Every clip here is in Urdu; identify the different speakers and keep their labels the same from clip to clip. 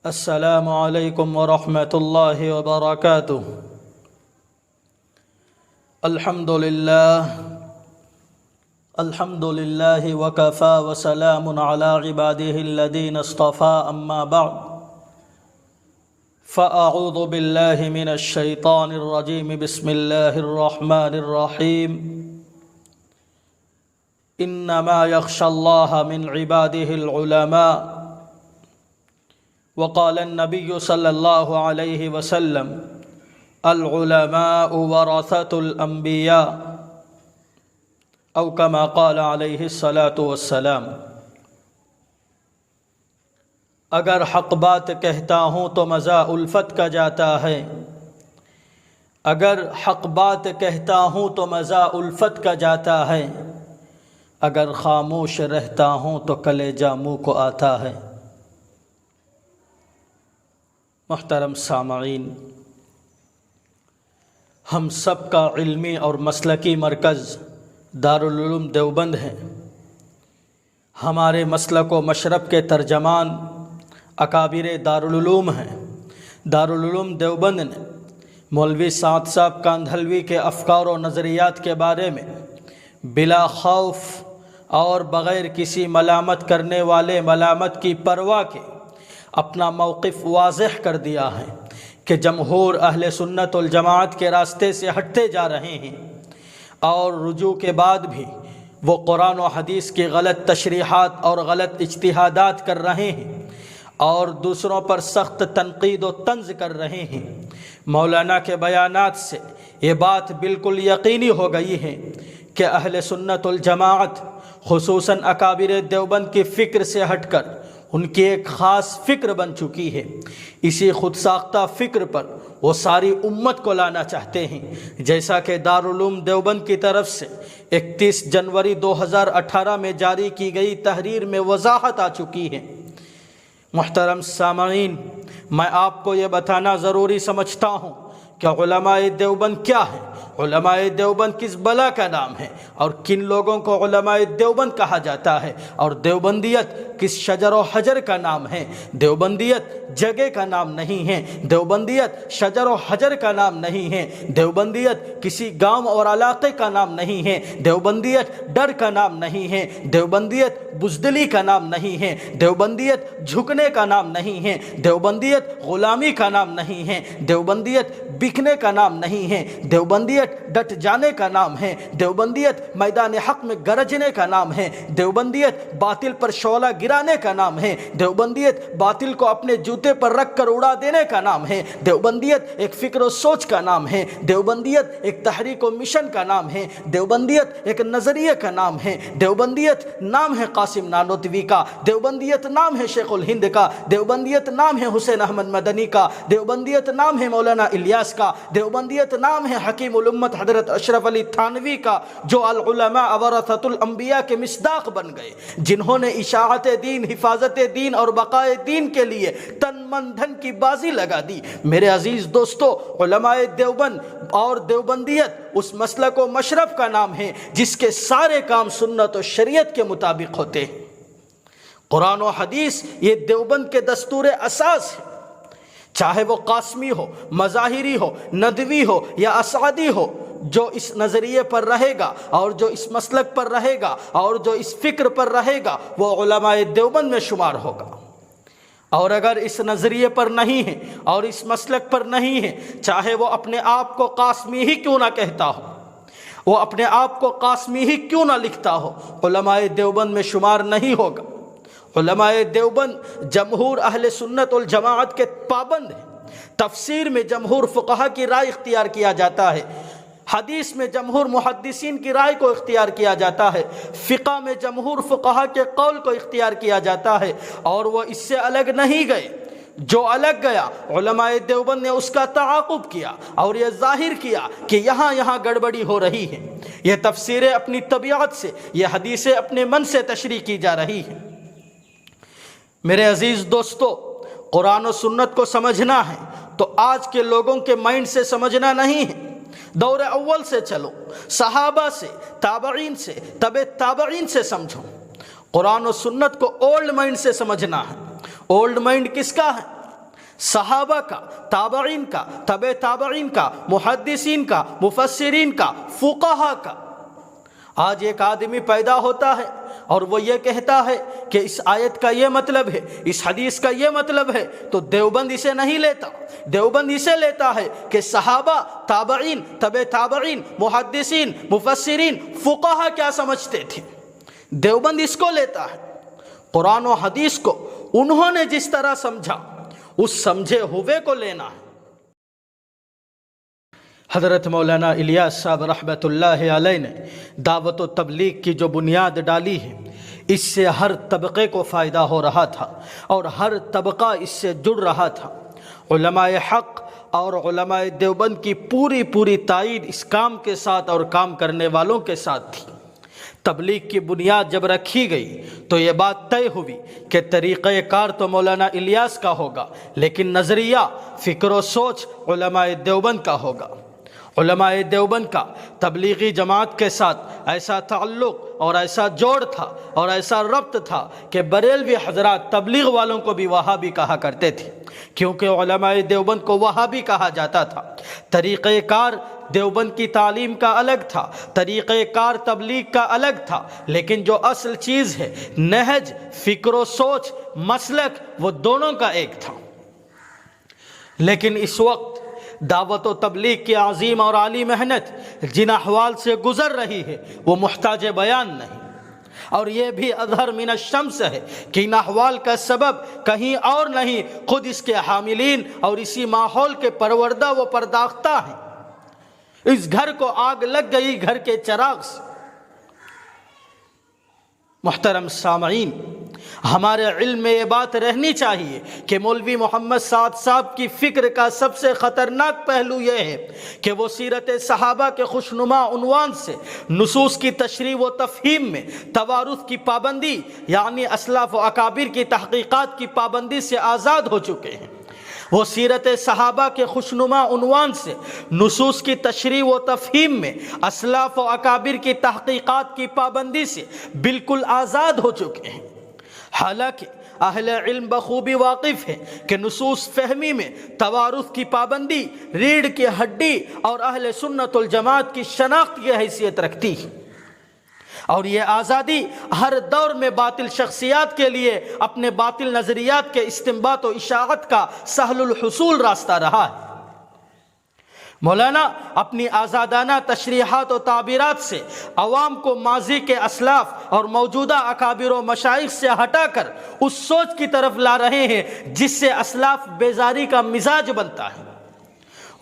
Speaker 1: السلام علیکم ورحمۃ اللہ وبرکاتہ۔ الحمد للہ وکفی وسلام علی عباده الذین اصطفى اما بعد فاعوذ باللہ من الشیطان الرجیم بسم اللہ الرحمن الرحیم۔ انما یخشی اللہ من عباده العلماء، وقال النبی صلی اللہ علیہ وسلم العلماء ورثة الانبیاء، او کما قال علیہ الصلاۃ والسلام۔ اگر حق بات کہتا ہوں تو مزہ الفت کا جاتا ہے، اگر حق بات کہتا ہوں تو مزہ الفت کا جاتا ہے، اگر خاموش رہتا ہوں تو کلیجہ منہ کو آتا ہے۔ محترم سامعین، ہم سب کا علمی اور مسلکی مرکز دارالعلوم دیوبند ہے۔ ہمارے مسلک و مشرب کے ترجمان اکابر دارالعلوم ہیں۔ دارالعلوم دیوبند نے مولوی سعد صاحب کاندھلوی کے افکار و نظریات کے بارے میں بلا خوف اور بغیر کسی ملامت کرنے والے ملامت کی پرواہ کے اپنا موقف واضح کر دیا ہے کہ جمہور اہل سنت والجماعت کے راستے سے ہٹتے جا رہے ہیں، اور رجوع کے بعد بھی وہ قرآن و حدیث کی غلط تشریحات اور غلط اجتہادات کر رہے ہیں اور دوسروں پر سخت تنقید و طنز کر رہے ہیں۔ مولانا کے بیانات سے یہ بات بالکل یقینی ہو گئی ہے کہ اہل سنت والجماعت خصوصاً اکابر دیوبند کی فکر سے ہٹ کر ان کی ایک خاص فکر بن چکی ہے۔ اسی خود ساختہ فکر پر وہ ساری امت کو لانا چاہتے ہیں، جیسا کہ دارالعلوم دیوبند کی طرف سے 31 جنوری 2018 میں جاری کی گئی تحریر میں وضاحت آ چکی ہے۔ محترم سامعین، میں آپ کو یہ بتانا ضروری سمجھتا ہوں کہ علماء دیوبند کیا ہے، علماء دیوبند کس بلا کا نام ہے، اور کن لوگوں کو علماء دیوبند کہا جاتا ہے، اور دیوبندیت کس شجر و حجر کا نام ہے۔ دیوبندیت جگہ کا نام نہیں ہے، دیوبندیت شجر و حجر کا نام نہیں ہے، دیوبندیت کسی گاؤں اور علاقے کا نام نہیں ہے، دیوبندیت ڈر کا نام نہیں ہے، دیوبندیت بزدلی کا نام نہیں ہے، دیوبندیت جھکنے کا نام نہیں ہے، دیوبندیت غلامی کا نام نہیں ہے، دیوبندیت بکنے کا نام نہیں ہے، دیوبندیت ڈٹ جانے کا نام ہے، دیوبندیت میدان حق میں گرجنے کا نام ہے، دیوبندیت باطل پر شعلہ گرانے کا نام ہے، دیوبندیت باطل کو اپنے جوتے پر رکھ کر اڑا دینے کا نام ہے، دیوبندیت ایک فکر و سوچ کا نام ہے، دیوبندیت ایک تحریک و مشن کا نام ہے، دیوبندیت ایک نظریے کا نام ہے، دیوبندیت نام ہے قاسم نانوتوی کا، دیوبندیت نام ہے شیخ الہند کا، دیوبندیت نام ہے حسین احمد مدنی کا، دیوبندیت نام ہے مولانا الیاس کا، دیوبندیت نام ہے حکیم الامت حضرت اشرف علی تھانوی کا، جو العلماء ورثۃ الانبیاء کے مصداق بن گئے، جنہوں نے اشاعت دین، حفاظت دین اور بقاء دین کے لیے تن من دھن کی بازی لگا دی۔ میرے عزیز دوستو، علماء دیوبند اور دیوبندیت اس مسلک و مشرب کا نام ہے جس کے سارے کام سنت و شریعت کے مطابق ہوتے ہیں۔ قرآن و حدیث یہ دیوبند کے دستور اساس ہے، چاہے وہ قاسمی ہو، مظاہری ہو، ندوی ہو یا اسعدی ہو۔ جو اس نظریے پر رہے گا اور جو اس مسلک پر رہے گا اور جو اس فکر پر رہے گا وہ علماء دیوبند میں شمار ہوگا، اور اگر اس نظریے پر نہیں ہے اور اس مسلک پر نہیں ہے، چاہے وہ اپنے آپ کو قاسمی ہی کیوں نہ کہتا ہو، وہ اپنے آپ کو قاسمی ہی کیوں نہ لکھتا ہو، علماء دیوبند میں شمار نہیں ہوگا۔ علماء دیوبند جمہور اہل سنت والجماعت کے پابند ہیں۔ تفسیر میں جمہور فقہا کی رائے اختیار کیا جاتا ہے، حدیث میں جمہور محدثین کی رائے کو اختیار کیا جاتا ہے، فقہ میں جمہور فقہا کے قول کو اختیار کیا جاتا ہے، اور وہ اس سے الگ نہیں گئے۔ جو الگ گیا علماء دیوبند نے اس کا تعاقب کیا اور یہ ظاہر کیا کہ یہاں گڑبڑی ہو رہی ہے، یہ تفسیریں اپنی طبیعت سے، یہ حدیثیں اپنے من سے تشریح کی جا رہی ہیں۔ میرے عزیز دوستو، قرآن و سنت کو سمجھنا ہے تو آج کے لوگوں کے مائنڈ سے سمجھنا نہیں ہے، دور اول سے چلو، صحابہ سے، تابعین سے، تبع تابعین سے سمجھو۔ قرآن و سنت کو اولڈ مائنڈ سے سمجھنا ہے۔ اولڈ مائنڈ کس کا ہے؟ صحابہ کا، تابعین کا، تبع تابعین کا، محدثین کا، مفسرین کا، فقہا کا۔ آج ایک آدمی پیدا ہوتا ہے اور وہ یہ کہتا ہے کہ اس آیت کا یہ مطلب ہے، اس حدیث کا یہ مطلب ہے، تو دیوبند اسے نہیں لیتا۔ دیوبند اسے لیتا ہے کہ صحابہ، تابعین، تبع تابعین، محدثین، مفسرین، فقہا کیا سمجھتے تھے، دیوبند اس کو لیتا ہے۔ قرآن و حدیث کو انہوں نے جس طرح سمجھا اس سمجھے ہوئے کو لینا ہے۔ حضرت مولانا الیاس صاحب رحمۃ اللہ علیہ نے دعوت و تبلیغ کی جو بنیاد ڈالی ہے، اس سے ہر طبقے کو فائدہ ہو رہا تھا اور ہر طبقہ اس سے جڑ رہا تھا۔ علماء حق اور علماء دیوبند کی پوری تائید اس کام کے ساتھ اور کام کرنے والوں کے ساتھ تھی۔ تبلیغ کی بنیاد جب رکھی گئی تو یہ بات طے ہوئی کہ طریقہ کار تو مولانا الیاس کا ہوگا، لیکن نظریہ، فکر و سوچ علماء دیوبند کا ہوگا۔ علماء دیوبند کا تبلیغی جماعت کے ساتھ ایسا تعلق اور ایسا جوڑ تھا اور ایسا ربط تھا کہ بریلوی حضرات تبلیغ والوں کو بھی وہابی کہا کرتے تھے، کیونکہ علماء دیوبند کو وہابی کہا جاتا تھا۔ طریقہ کار دیوبند کی تعلیم کا الگ تھا، طریقہ کار تبلیغ کا الگ تھا، لیکن جو اصل چیز ہے، نہج، فکر و سوچ، مسلک، وہ دونوں کا ایک تھا۔ لیکن اس وقت دعوت و تبلیغ کی عظیم اور عالی محنت جن احوال سے گزر رہی ہے وہ محتاج بیان نہیں، اور یہ بھی اظہر من الشمس ہے کہ ان احوال کا سبب کہیں اور نہیں، خود اس کے حاملین اور اسی ماحول کے پروردہ و پرداختہ ہیں۔ اس گھر کو آگ لگ گئی گھر کے چراغ سے۔ محترم سامعین، ہمارے علم میں یہ بات رہنی چاہیے کہ مولوی محمد سعد صاحب کی فکر کا سب سے خطرناک پہلو یہ ہے کہ وہ سیرت صحابہ کے خوشنما عنوان سے نصوص کی تشریح و تفہیم میں توارث کی پابندی، یعنی اسلاف و اکابر کی تحقیقات کی پابندی سے آزاد ہو چکے ہیں۔ وہ سیرت صحابہ کے خوشنما عنوان سے نصوص کی تشریح و تفہیم میں اسلاف و اکابر کی تحقیقات کی پابندی سے بالکل آزاد ہو چکے ہیں۔ حالانکہ اہل علم بخوبی واقف ہے کہ نصوص فہمی میں توارث کی پابندی ریڑھ کی ہڈی اور اہل سنت الجماعت کی شناخت کی حیثیت رکھتی ہے، اور یہ آزادی ہر دور میں باطل شخصیات کے لیے اپنے باطل نظریات کے استنباط و اشاعت کا سہل الحصول راستہ رہا ہے۔ مولانا اپنی آزادانہ تشریحات و تعبیرات سے عوام کو ماضی کے اسلاف اور موجودہ اکابر و مشائخ سے ہٹا کر اس سوچ کی طرف لا رہے ہیں جس سے اسلاف بیزاری کا مزاج بنتا ہے۔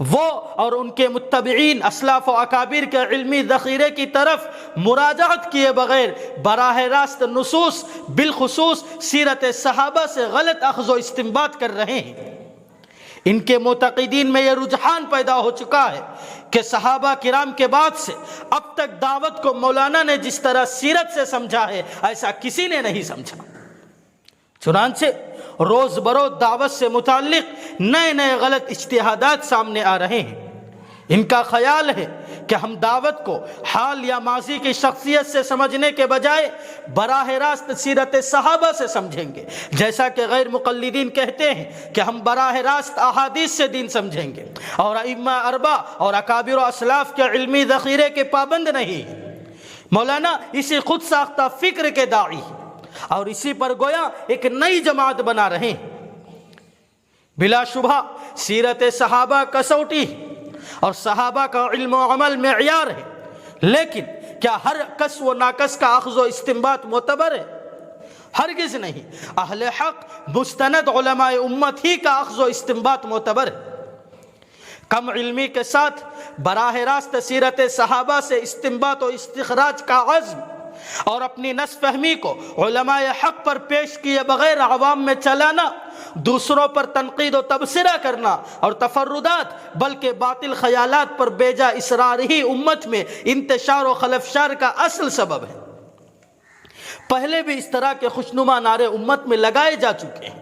Speaker 1: وہ اور ان کے متبعین اسلاف و اکابر کے علمی ذخیرے کی طرف مراجعت کیے بغیر براہ راست نصوص، بالخصوص سیرت صحابہ سے غلط اخذ و استنباط کر رہے ہیں۔ ان کے معتقدین میں یہ رجحان پیدا ہو چکا ہے کہ صحابہ کرام کے بعد سے اب تک دعوت کو مولانا نے جس طرح سیرت سے سمجھا ہے ایسا کسی نے نہیں سمجھا۔ چنانچہ روز بروز دعوت سے متعلق نئے غلط اجتہادات سامنے آ رہے ہیں۔ ان کا خیال ہے کہ ہم دعوت کو حال یا ماضی کی شخصیت سے سمجھنے کے بجائے براہ راست سیرت صحابہ سے سمجھیں گے، جیسا کہ غیر مقلدین کہتے ہیں کہ ہم براہ راست احادیث سے دین سمجھیں گے، اور ائمہ اربع اور اکابر و اسلاف کے علمی ذخیرے کے پابند نہیں ہیں۔ مولانا اسی خود ساختہ فکر کے داعی ہیں اور اسی پر گویا ایک نئی جماعت بنا رہے ہیں۔ بلا شبہ سیرت صحابہ کسوٹی اور صحابہ کا علم و عمل معیار ہے، لیکن کیا ہر کس و ناکس کا اخذ و استنباط معتبر ہے؟ ہرگز نہیں۔ اہل حق مستند علماء امت ہی کا اخذ و استنباط معتبر ہے۔ کم علمی کے ساتھ براہ راست سیرت صحابہ سے استنباط و استخراج کا عزم اور اپنی نس فہمی کو علماء حق پر پیش کیے بغیر عوام میں چلانا، دوسروں پر تنقید و تبصرہ کرنا اور تفردات بلکہ باطل خیالات پر بیجا اصرار ہی امت میں انتشار و خلفشار کا اصل سبب ہے۔ پہلے بھی اس طرح کے خوشنما نعرے امت میں لگائے جا چکے ہیں،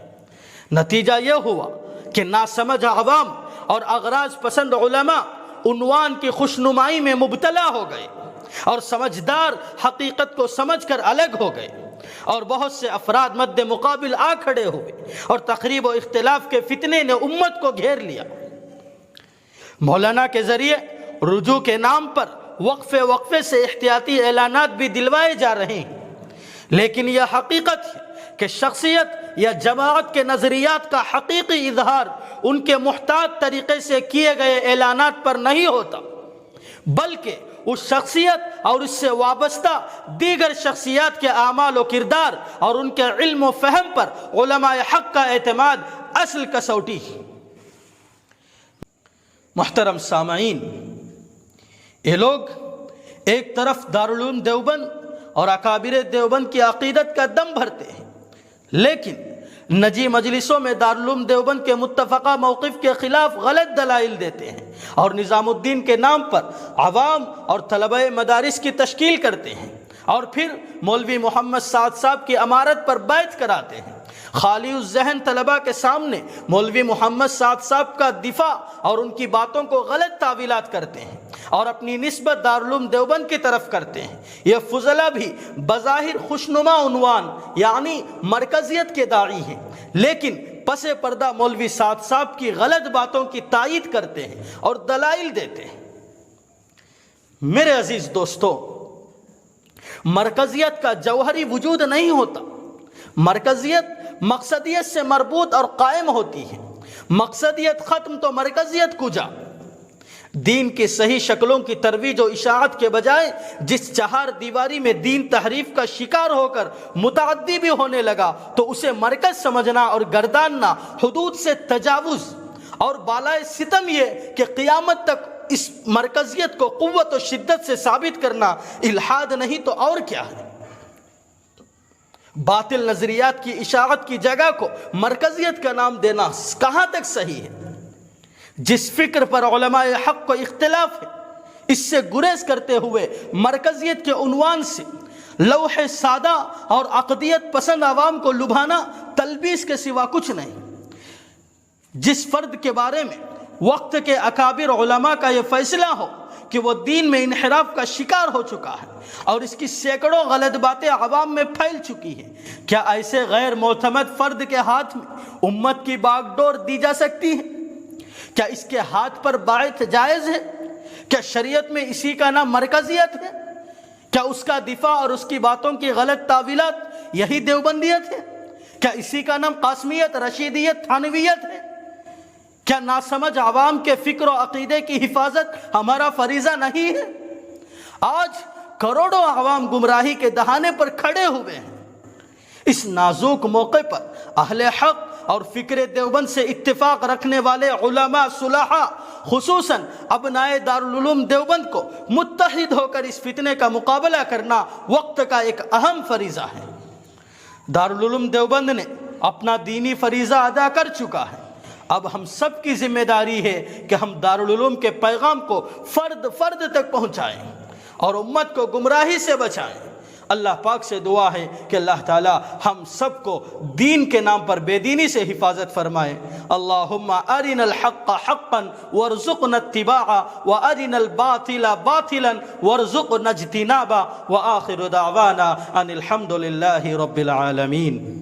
Speaker 1: نتیجہ یہ ہوا کہ ناسمجھ عوام اور اغراض پسند علماء عنوان کی خوشنمائی میں مبتلا ہو گئے اور سمجھدار حقیقت کو سمجھ کر الگ ہو گئے۔ اور بہت سے افراد مد مقابل آ کھڑے ہوئے اور تقریب و اختلاف کے فتنے نے امت کو گھیر لیا۔ مولانا کے ذریعے رجوع کے نام پر وقفے وقفے سے احتیاطی اعلانات بھی دلوائے جا رہے ہیں، لیکن یہ حقیقت ہے کہ شخصیت یا جماعت کے نظریات کا حقیقی اظہار ان کے محتاط طریقے سے کیے گئے اعلانات پر نہیں ہوتا، بلکہ اس شخصیت اور اس سے وابستہ دیگر شخصیات کے اعمال و کردار اور ان کے علم و فہم پر علماء حق کا اعتماد اصل کسوٹی ہے۔ محترم سامعین، یہ لوگ ایک طرف دارالعلوم دیوبند اور اکابر دیوبند کی عقیدت کا دم بھرتے ہیں، لیکن نجی مجلسوں میں دارالعلوم دیوبند کے متفقہ موقف کے خلاف غلط دلائل دیتے ہیں اور نظام الدین کے نام پر عوام اور طلبہ مدارس کی تشکیل کرتے ہیں، اور پھر مولوی محمد سعد صاحب کی امارت پر بیعت کراتے ہیں۔ خالی الذہن طلبہ کے سامنے مولوی محمد سعد صاحب کا دفاع اور ان کی باتوں کو غلط تعویلات کرتے ہیں اور اپنی نسبت دارالعلوم دیوبند کی طرف کرتے ہیں۔ یہ فضلہ بھی بظاہر خوشنما عنوان یعنی مرکزیت کے داعی ہیں، لیکن پس پردہ مولوی سعد صاحب کی غلط باتوں کی تائید کرتے ہیں اور دلائل دیتے ہیں۔ میرے عزیز دوستو، مرکزیت کا جوہری وجود نہیں ہوتا، مرکزیت مقصدیت سے مربوط اور قائم ہوتی ہے۔ مقصدیت ختم تو مرکزیت کجا۔ دین کی صحیح شکلوں کی ترویج و اشاعت کے بجائے جس چہار دیواری میں دین تحریف کا شکار ہو کر متعدی بھی ہونے لگا تو اسے مرکز سمجھنا اور گرداننا حدود سے تجاوز اور بالائے ستم یہ کہ قیامت تک اس مرکزیت کو قوت و شدت سے ثابت کرنا الحاد نہیں تو اور کیا ہے۔ باطل نظریات کی اشاعت کی جگہ کو مرکزیت کا نام دینا کہاں تک صحیح ہے؟ جس فکر پر علماء حق کو اختلاف ہے، اس سے گریز کرتے ہوئے مرکزیت کے عنوان سے لوح سادہ اور عقدیت پسند عوام کو لبھانا تلبیس کے سوا کچھ نہیں۔ جس فرد کے بارے میں وقت کے اکابر علماء کا یہ فیصلہ ہو کہ وہ دین میں انحراف کا شکار ہو چکا ہے اور اس کی سینکڑوں غلط باتیں عوام میں پھیل چکی ہیں، کیا ایسے غیر معتمد فرد کے ہاتھ میں امت کی باغ ڈور دی جا سکتی ہے؟ کیا اس کے ہاتھ پر بیعت جائز ہے؟ کیا شریعت میں اسی کا نام مرکزیت ہے؟ کیا اس کا دفاع اور اس کی باتوں کی غلط تعویلات یہی دیوبندیت ہے؟ کیا اسی کا نام قاسمیت، رشیدیت، تھانویت ہے؟ کیا ناسمجھ عوام کے فکر و عقیدے کی حفاظت ہمارا فریضہ نہیں ہے؟ آج کروڑوں عوام گمراہی کے دہانے پر کھڑے ہوئے ہیں۔ اس نازک موقع پر اہل حق اور فکر دیوبند سے اتفاق رکھنے والے علماء صلحاء خصوصاً ابنائے دارالعلوم دیوبند کو متحد ہو کر اس فتنے کا مقابلہ کرنا وقت کا ایک اہم فریضہ ہے۔ دارالعلوم دیوبند نے اپنا دینی فریضہ ادا کر چکا ہے، اب ہم سب کی ذمہ داری ہے کہ ہم دارالعلوم کے پیغام کو فرد فرد تک پہنچائیں اور امت کو گمراہی سے بچائیں۔ اللہ پاک سے دعا ہے کہ اللہ تعالی ہم سب کو دین کے نام پر بے دینی سے حفاظت فرمائے۔ اللہم ارنا الحق حقا وارزقنا اتباعا وارنا الباطل باطلا وارزقنا اجتنابا وآخر دعوانا ان الحمد للہ رب العالمین۔